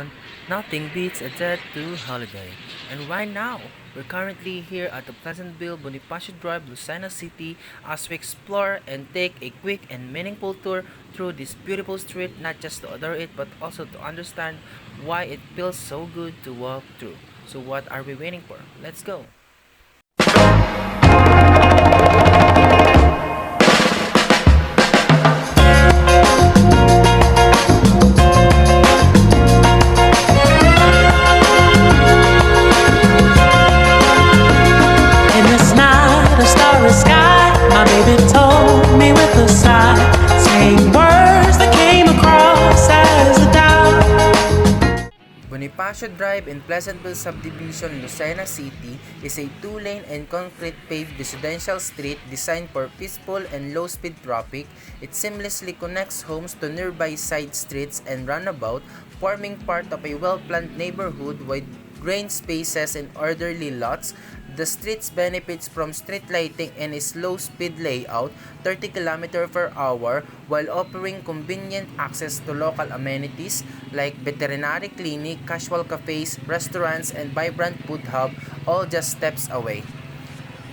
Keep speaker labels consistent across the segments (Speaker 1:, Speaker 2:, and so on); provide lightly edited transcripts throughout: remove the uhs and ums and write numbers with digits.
Speaker 1: everyone. Nothing beats a Jet 2 holiday. And right now, we're currently here at the Pleasantville, Bonifacio Drive, Lucena City as we explore and take a quick and meaningful tour through this beautiful street, not just to adore it but also to understand why it feels so good to walk through. So what are we waiting for? Let's go!
Speaker 2: In this night of starry sky, my baby told me with a sigh, saying words that came across as a doubt.
Speaker 1: Bonifacio Drive in Pleasantville Subdivision, Lucena City is a two-lane and concrete paved residential street designed for peaceful and low-speed traffic. It seamlessly connects homes to nearby side streets and runabout, forming part of a well-planned neighborhood with green spaces and orderly lots. The streets benefits from street lighting and a slow-speed layout, 30 km per hour, while offering convenient access to local amenities like veterinary clinic, casual cafes, restaurants, and vibrant food hub, all just steps away.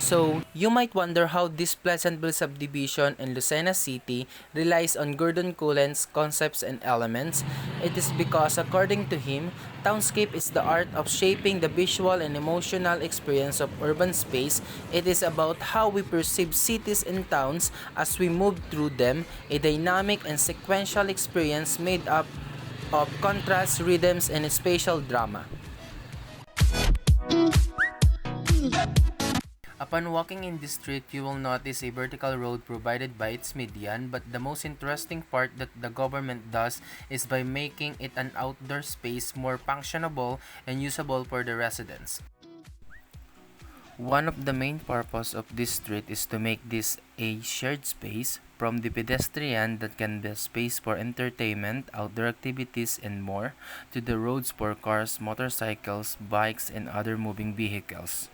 Speaker 1: So, you might wonder how this Pleasantville subdivision in Lucena City relies on Gordon Cullen's concepts and elements. It is because, according to him, townscape is the art of shaping the visual and emotional experience of urban space. It is about how we perceive cities and towns as we move through them, a dynamic and sequential experience made up of contrast, rhythms, and spatial drama. Upon walking in this street, you will notice a vertical road provided by its median, but the most interesting part that the government does is by making it an outdoor space more functionable and usable for the residents. One of the main purpose of this street is to make this a shared space from the pedestrian that can be a space for entertainment, outdoor activities, and more, to the roads for cars, motorcycles, bikes, and other moving vehicles.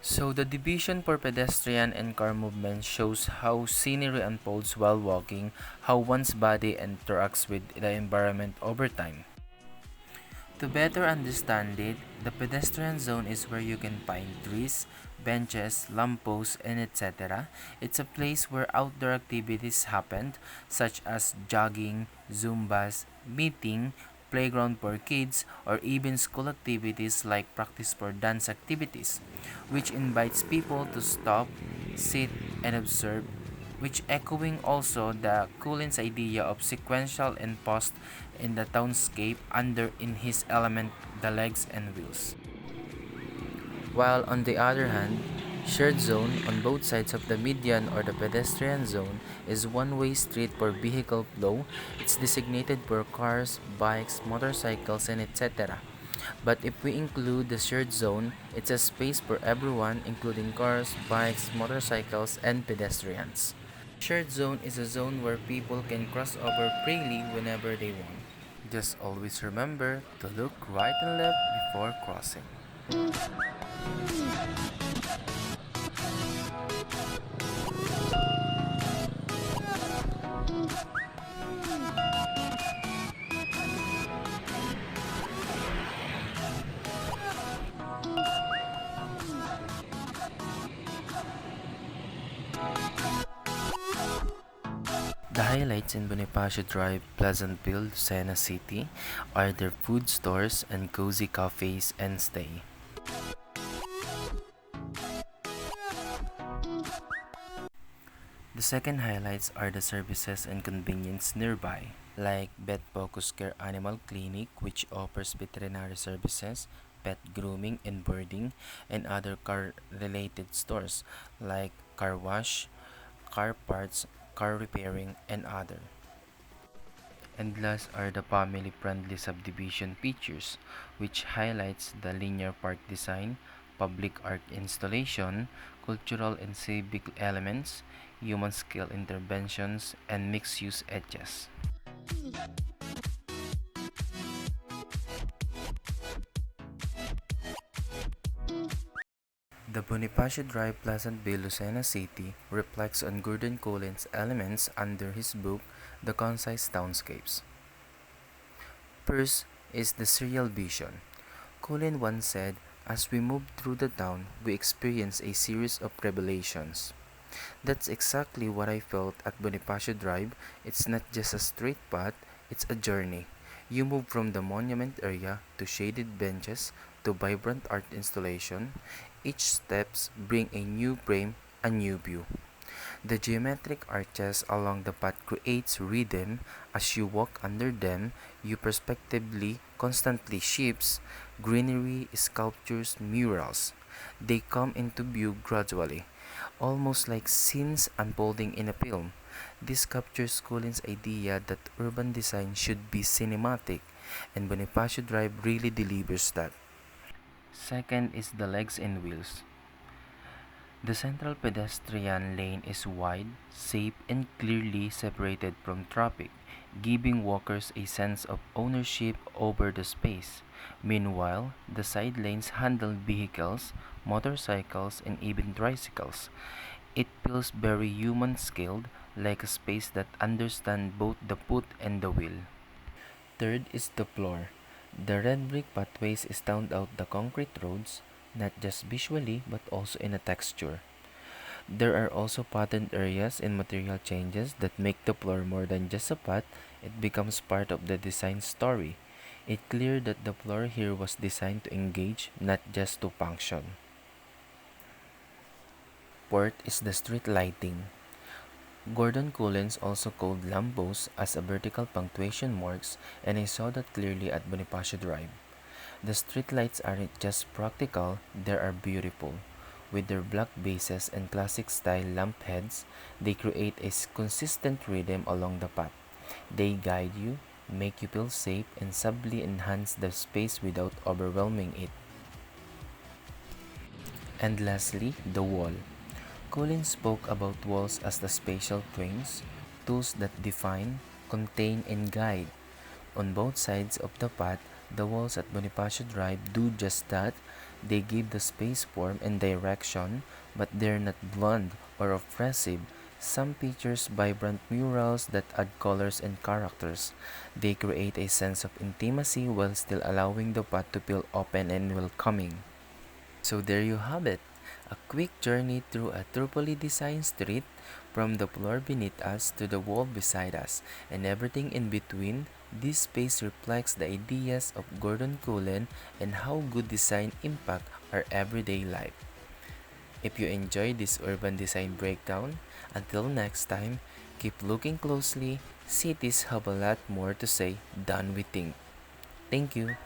Speaker 1: So the division for pedestrian and car movement shows how scenery unfolds while walking, how one's body interacts with the environment over time. To better understand it, the pedestrian zone is where you can find trees, benches, lampposts, and etc. It's a place where outdoor activities happen, such as jogging, zumbas, meeting, playground for kids, or even school activities like practice for dance activities, which invites people to stop, sit, and observe, which echoing also the Cullen's idea of sequential and post in the townscape under in his element the legs and wheels. While on the other hand, shared zone on both sides of the median or the pedestrian zone is one-way street for vehicle flow. It's designated for cars, bikes, motorcycles, and etc. But if we include the shared zone, it's a space for everyone including cars, bikes, motorcycles, and pedestrians. Shared zone is a zone where people can cross over freely whenever they want. Just always remember to look right and left before crossing. The highlights in Bonifacio Drive, Pleasantville, Lucena City are their food stores and cozy cafes and stay. The second highlights are the services and convenience nearby, like Vet Focus Care Animal Clinic, which offers veterinary services, pet grooming and boarding, and other car-related stores like car wash, car parts, car repairing, and other. And last are the family-friendly subdivision features, which highlights the linear park design, public art installation, cultural and civic elements, human-scale interventions, and mixed-use edges. The Bonifacio Drive Pleasantville, Lucena City reflects on Gordon Cullen's elements under his book, The Concise Townscapes. First is the serial vision. Colin once said, "As we moved through the town, we experienced a series of revelations." That's exactly what I felt at Bonifacio Drive. It's not just a straight path, it's a journey. You move from the monument area to shaded benches to vibrant art installation. Each steps bring a new frame, a new view. The geometric arches along the path creates rhythm. As you walk under them, you perspectively constantly shifts, greenery, sculptures, murals. They come into view gradually, almost like scenes unfolding in a film. This captures Colin's idea that urban design should be cinematic, and Bonifacio Drive really delivers that. Second is the legs and wheels. The central pedestrian lane is wide, safe, and clearly separated from traffic, giving walkers a sense of ownership over the space. Meanwhile, the side lanes handle vehicles, motorcycles, and even tricycles. It feels very human scaled, like a space that understands both the foot and the wheel. Third is the floor. The red brick pathways stand out the concrete roads, not just visually but also in a texture. There are also patterned areas and material changes that make the floor more than just a path, it becomes part of the design story. It's clear that the floor here was designed to engage, not just to function. Fourth is the street lighting. Gordon Collins also called lampposts as a vertical punctuation marks, and I saw that clearly at Bonifacio Drive. The streetlights aren't just practical, they are beautiful. With their black bases and classic style lamp heads, they create a consistent rhythm along the path. They guide you, make you feel safe, and subtly enhance the space without overwhelming it. And lastly, the wall. Colin spoke about walls as the spatial twins, tools that define, contain, and guide. On both sides of the path, the walls at Bonifacio Drive do just that. They give the space form and direction, but they're not blunt or oppressive. Some features vibrant murals that add colors and characters. They create a sense of intimacy while still allowing the path to feel open and welcoming. So there you have it. A quick journey through a thoroughly designed street, from the floor beneath us to the wall beside us, and everything in between. This space reflects the ideas of Gordon Cullen and how good design impact our everyday life. If you enjoyed this urban design breakdown, until next time, keep looking closely. Cities have a lot more to say than we think. Thank you.